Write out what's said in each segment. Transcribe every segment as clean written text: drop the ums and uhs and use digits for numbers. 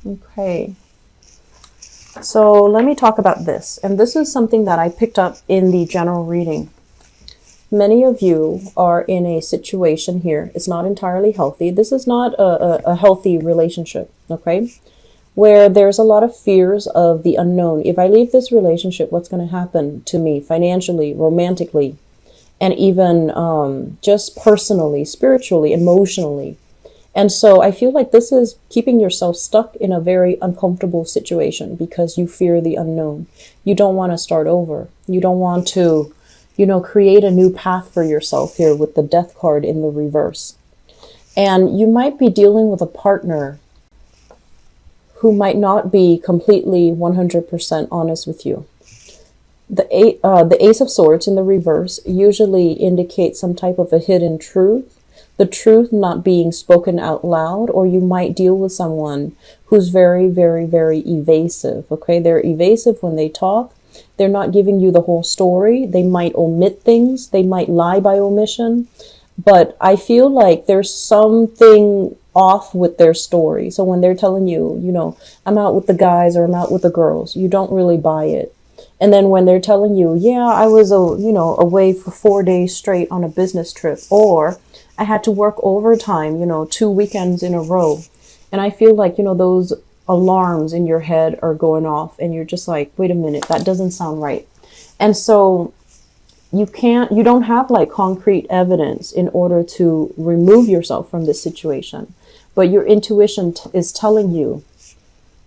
Okay. So let me talk about this. And this is something that I picked up in the general reading. Many of you are in a situation here. It's not entirely healthy. This is not a healthy relationship, okay? Where there's a lot of fears of the unknown. If I leave this relationship, what's going to happen to me financially, romantically, and even just personally, spiritually, emotionally? And so I feel like this is keeping yourself stuck in a very uncomfortable situation because you fear the unknown. You don't want to start over. You don't want to, create a new path for yourself here with the death card in the reverse. And you might be dealing with a partner who might not be completely 100% honest with you. The Ace of Swords in the reverse usually indicates some type of a hidden truth. The truth not being spoken out loud, or you might deal with someone who's very, very, very evasive. Okay, they're evasive when they talk. They're not giving you the whole story. They might omit things. They might lie by omission. But I feel like there's something off with their story. So when they're telling you, I'm out with the guys or I'm out with the girls, you don't really buy it. And then when they're telling you, yeah, I was, away for 4 days straight on a business trip, or I had to work overtime, 2 weekends in a row. And I feel like, those alarms in your head are going off and you're just like, wait a minute, that doesn't sound right. And so you don't have like concrete evidence in order to remove yourself from this situation. But your intuition is telling you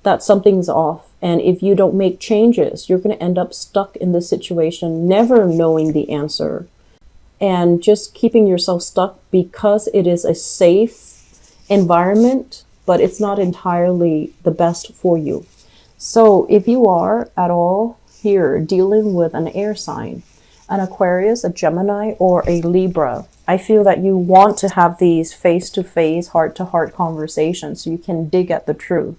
that something's off. And if you don't make changes, you're going to end up stuck in this situation, never knowing the answer. And just keeping yourself stuck because it is a safe environment, but it's not entirely the best for you. So if you are at all here dealing with an air sign, an Aquarius, a Gemini, or a Libra, I feel that you want to have these face-to-face, heart-to-heart conversations so you can dig at the truth.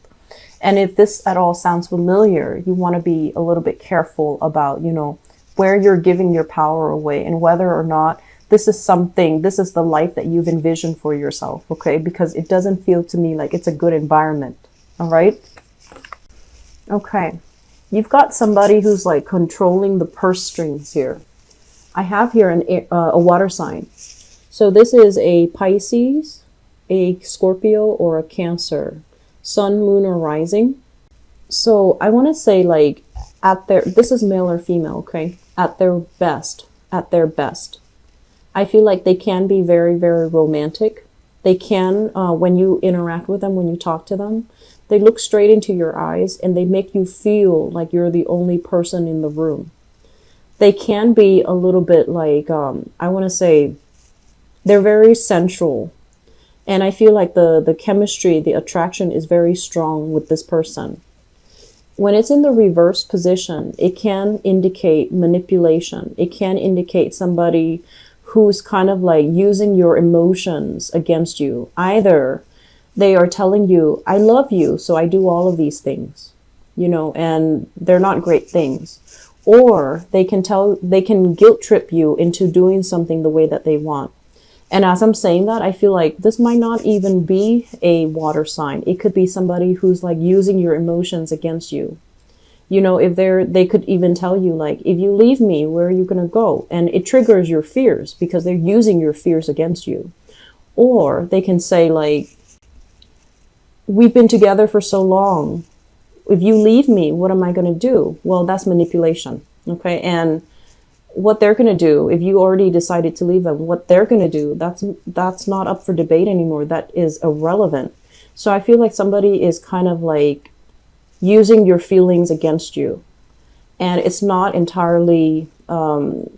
And if this at all sounds familiar, you want to be a little bit careful about, where you're giving your power away and whether or not this is the life that you've envisioned for yourself, okay? Because it doesn't feel to me like it's a good environment, all right? Okay, you've got somebody who's like controlling the purse strings here. I have here a water sign. So this is a Pisces, a Scorpio, or a Cancer, Sun, Moon, or Rising. So I want to say like this is male or female, okay? At their best. I feel like they can be very, very romantic. They can, when you interact with them, when you talk to them, they look straight into your eyes and they make you feel like you're the only person in the room. They can be a little bit like, I want to say, they're very sensual. And I feel like the chemistry, the attraction is very strong with this person. When it's in the reverse position, it can indicate manipulation. It can indicate somebody who's kind of like using your emotions against you. Either they are telling you, I love you, so I do all of these things, and they're not great things. Or they can guilt trip you into doing something the way that they want. And as I'm saying that, I feel like this might not even be a water sign. It could be somebody who's like using your emotions against you. If they could even tell you like, if you leave me, where are you going to go? And it triggers your fears because they're using your fears against you. Or they can say like, we've been together for so long. If you leave me, what am I going to do? Well, that's manipulation. Okay. And what they're going to do, if you already decided to leave them, what they're going to do, that's not up for debate anymore. That is irrelevant. So I feel like somebody is kind of like using your feelings against you. And it's not entirely healthy.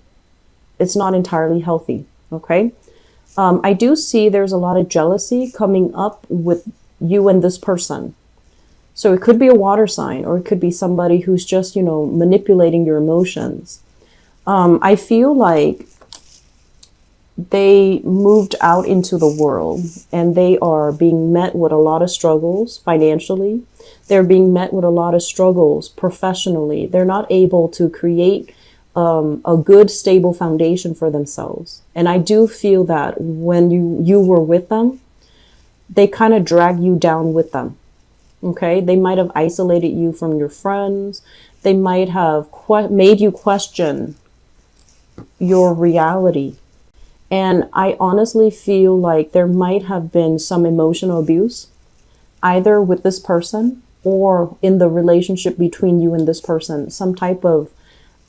Okay. I do see there's a lot of jealousy coming up with you and this person. So it could be a water sign, or it could be somebody who's just, manipulating your emotions. I feel like they moved out into the world and they are being met with a lot of struggles financially. They're being met with a lot of struggles professionally. They're not able to create a good, stable foundation for themselves. And I do feel that when you were with them, they kind of drag you down with them. Okay, they might have isolated you from your friends. They might have made you question your reality. And I honestly feel like there might have been some emotional abuse, either with this person or in the relationship between you and this person. Some type of,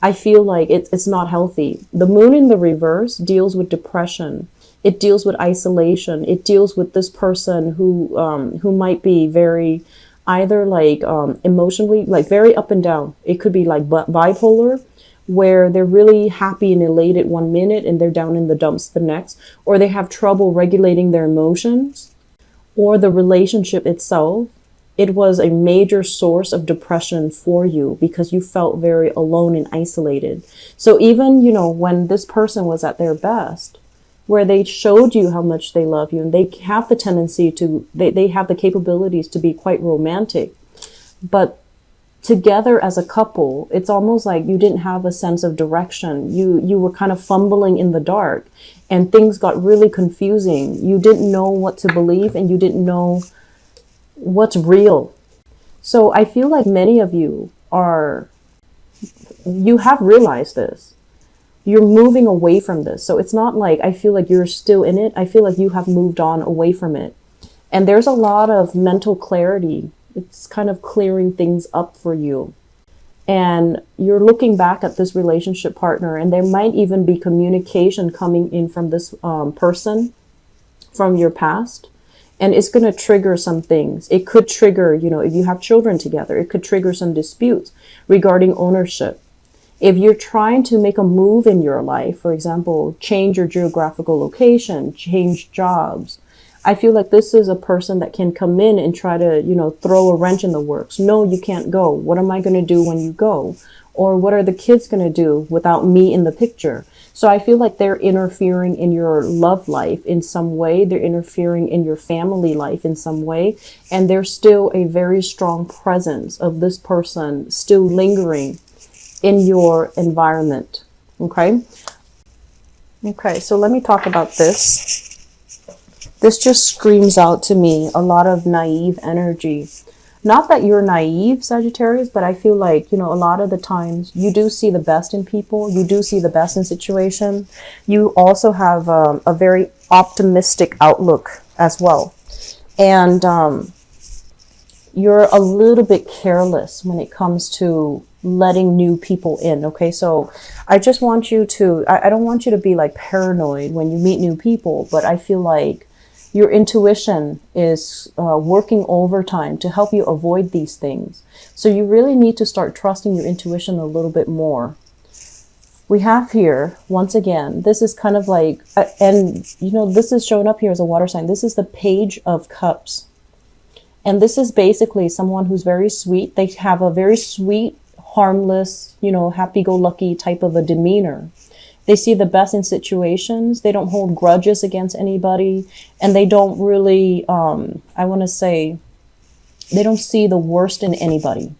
I feel like it's not healthy. The moon in the reverse deals with depression. It deals with isolation. It deals with this person who might be very, either like emotionally, like very up and down. It could be like bipolar, where they're really happy and elated one minute and they're down in the dumps the next, or they have trouble regulating their emotions, or the relationship itself. It was a major source of depression for you because you felt very alone and isolated. So even, you know, when this person was at their best, where they showed you how much they love you, and they have the tendency to, they have the capabilities to be quite romantic, but together as a couple, it's almost like you didn't have a sense of direction. You were kind of fumbling in the dark, and things got really confusing. You didn't know what to believe, and you didn't know what's real. So I feel like many of you you have realized this. You're moving away from this. So it's not like I feel like you're still in it. I feel like you have moved on away from it. And there's a lot of mental clarity. It's kind of clearing things up for you. And you're looking back at this relationship partner, and there might even be communication coming in from this person from your past. And it's going to trigger some things. It could trigger, you know, if you have children together, it could trigger some disputes regarding ownership. If you're trying to make a move in your life, for example, change your geographical location, change jobs, I feel like this is a person that can come in and try to, you know, throw a wrench in the works. No, you can't go. What am I going to do when you go? Or what are the kids going to do without me in the picture? So I feel like they're interfering in your love life in some way. They're interfering in your family life in some way. And there's still a very strong presence of this person still lingering in your environment. Okay. Okay. So let me talk about this. This just screams out to me a lot of naive energy. Not that you're naive, Sagittarius, but I feel like, you know, a lot of the times you do see the best in people. You do see the best in situation. You also have a very optimistic outlook as well. And you're a little bit careless when it comes to letting new people in. Okay, so I just want you to, I don't want you to be like paranoid when you meet new people, but I feel like your intuition is working overtime to help you avoid these things. So you really need to start trusting your intuition a little bit more. We have here, once again, this is kind of like, and you know, this is showing up here as a water sign. This is the Page of Cups. And this is basically someone who's very sweet. They have a very sweet, harmless, you know, happy-go-lucky type of a demeanor. They see the best in situations. They don't hold grudges against anybody. And they don't really, I want to say, they don't see the worst in anybody.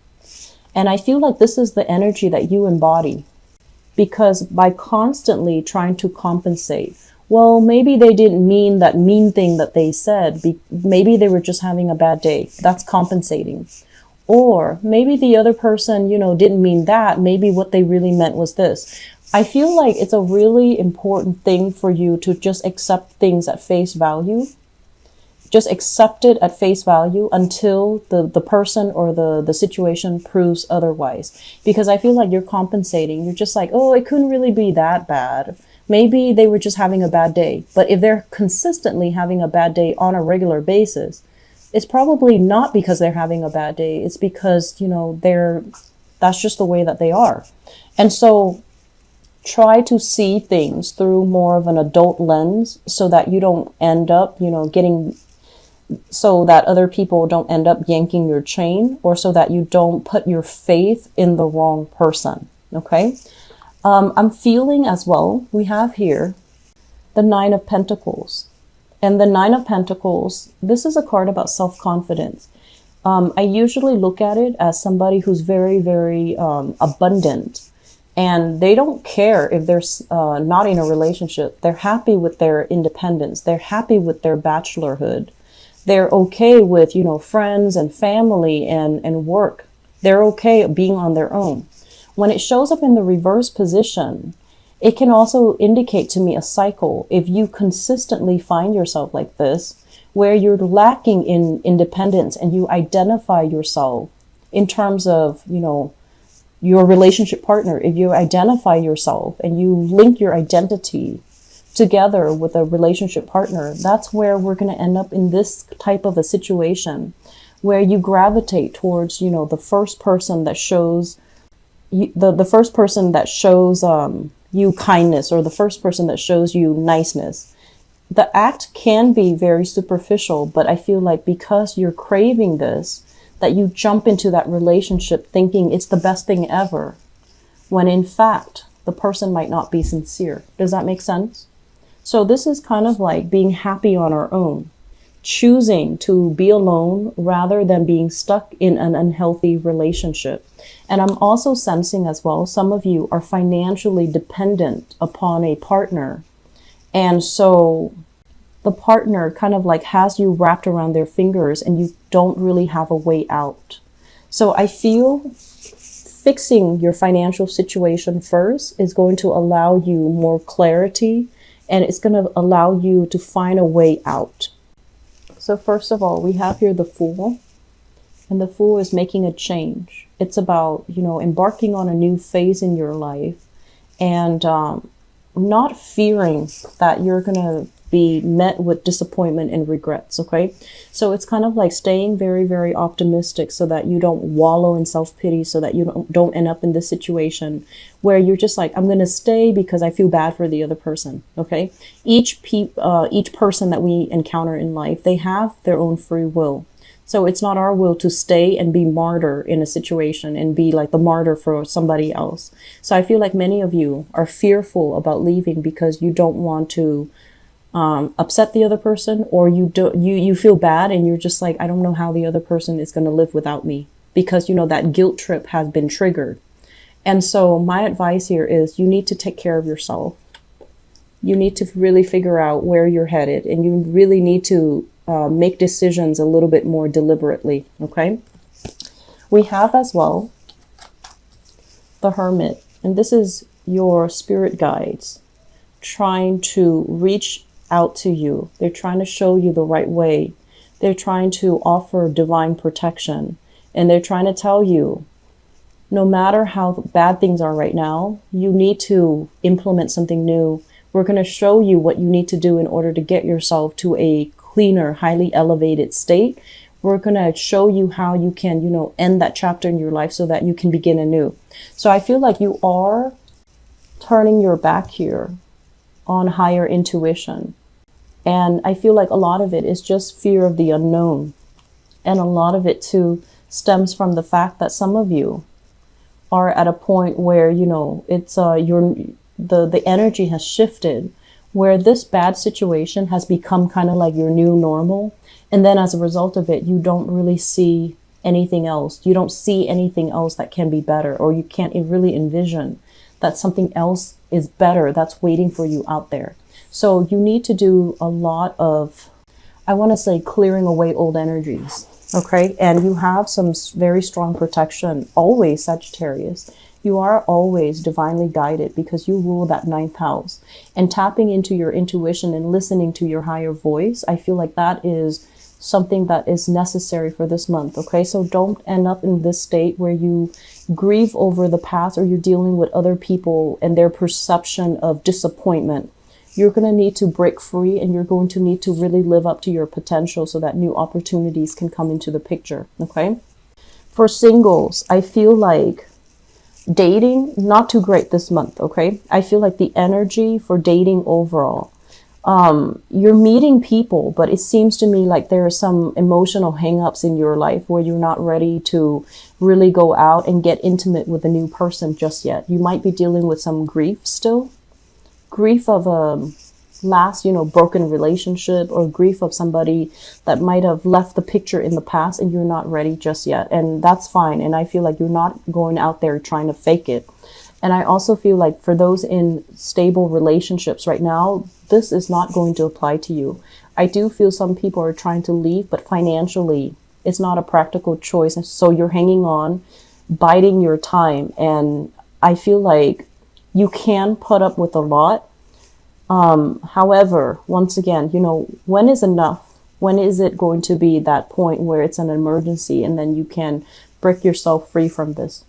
And I feel like this is the energy that you embody. Because by constantly trying to compensate, well, maybe they didn't mean that mean thing that they said. Maybe they were just having a bad day. That's compensating. Or maybe the other person, you know, didn't mean that. Maybe what they really meant was this. I feel like it's a really important thing for you to just accept things at face value. Just accept it at face value until the person or the situation proves otherwise. Because I feel like you're compensating. You're just like, oh, it couldn't really be that bad. Maybe they were just having a bad day. But if they're consistently having a bad day on a regular basis, it's probably not because they're having a bad day. It's because, you know, that's just the way that they are. And so try to see things through more of an adult lens so that you don't end up, you know, so that other people don't end up yanking your chain, or so that you don't put your faith in the wrong person. Okay. I'm feeling as well, we have here the Nine of Pentacles. And the Nine of Pentacles, this is a card about self-confidence. I usually look at it as somebody who's very, very abundant. And they don't care if they're not in a relationship. They're happy with their independence. They're happy with their bachelorhood. They're okay with, you know, friends and family and work. They're okay being on their own. When it shows up in the reverse position, it can also indicate to me a cycle. If you consistently find yourself like this, where you're lacking in independence and you identify yourself in terms of, you know, your relationship partner, if you identify yourself and you link your identity together with a relationship partner, that's where we're going to end up in this type of a situation where you gravitate towards, you know, the first person that shows you, the first person that shows you kindness, or the first person that shows you niceness. The act can be very superficial, but I feel like because you're craving this, that you jump into that relationship thinking it's the best thing ever, when in fact, the person might not be sincere. Does that make sense? So this is kind of like being happy on our own, choosing to be alone rather than being stuck in an unhealthy relationship. And I'm also sensing as well, some of you are financially dependent upon a partner. And so the partner kind of like has you wrapped around their fingers and you don't really have a way out. So I feel fixing your financial situation first is going to allow you more clarity, and it's going to allow you to find a way out. So first of all, we have here the Fool, and the Fool is making a change. It's about, you know, embarking on a new phase in your life and not fearing that you're going to be met with disappointment and regrets. Okay. So it's kind of like staying very, very optimistic so that you don't wallow in self-pity, so that you don't end up in this situation where you're just like, I'm going to stay because I feel bad for the other person. Okay. Each person that we encounter in life, they have their own free will. So it's not our will to stay and be martyr in a situation and be like the martyr for somebody else. So I feel like many of you are fearful about leaving because you don't want to upset the other person, or you feel bad and you're just like, I don't know how the other person is going to live without me, because, you know, that guilt trip has been triggered. And so my advice here is you need to take care of yourself. You need to really figure out where you're headed, and you really need to make decisions a little bit more deliberately. Okay. We have as well the Hermit, and this is your spirit guides trying to reach out to you. They're trying to show you the right way. They're trying to offer divine protection, and they're trying to tell you, no matter how bad things are right now, you need to implement something new. We're going to show you what you need to do in order to get yourself to a cleaner, highly elevated state. We're going to show you how you can, you know, end that chapter in your life so that you can begin anew. So I feel like you are turning your back here on higher intuition. And I feel like a lot of it is just fear of the unknown. And a lot of it too stems from the fact that some of you are at a point where, you know, it's the energy has shifted, where this bad situation has become kind of like your new normal. And then as a result of it, you don't really see anything else. You don't see anything else that can be better, or you can't really envision that something else is better that's waiting for you out there. So you need to do a lot of, I want to say, clearing away old energies. Okay. And you have some very strong protection always, Sagittarius. You are always divinely guided because you rule that 9th house, and tapping into your intuition and listening to your higher voice. I feel like that is something that is necessary for this month. Okay. So don't end up in this state where you grieve over the past, or you're dealing with other people and their perception of disappointment. You're going to need to break free, and you're going to need to really live up to your potential so that new opportunities can come into the picture. Okay. For singles, I feel like dating, not too great this month. Okay. I feel like the energy for dating overall, you're meeting people, but it seems to me like there are some emotional hangups in your life where you're not ready to really go out and get intimate with a new person just yet. You might be dealing with some grief still. Grief of a last, you know, broken relationship, or grief of somebody that might have left the picture in the past, and you're not ready just yet. And that's fine. And I feel like you're not going out there trying to fake it. And I also feel like for those in stable relationships right now, this is not going to apply to you. I do feel some people are trying to leave, but financially, it's not a practical choice. And so you're hanging on, biding your time. And I feel like you can put up with a lot. However, once again, you know, when is enough? When is it going to be that point where it's an emergency and then you can break yourself free from this?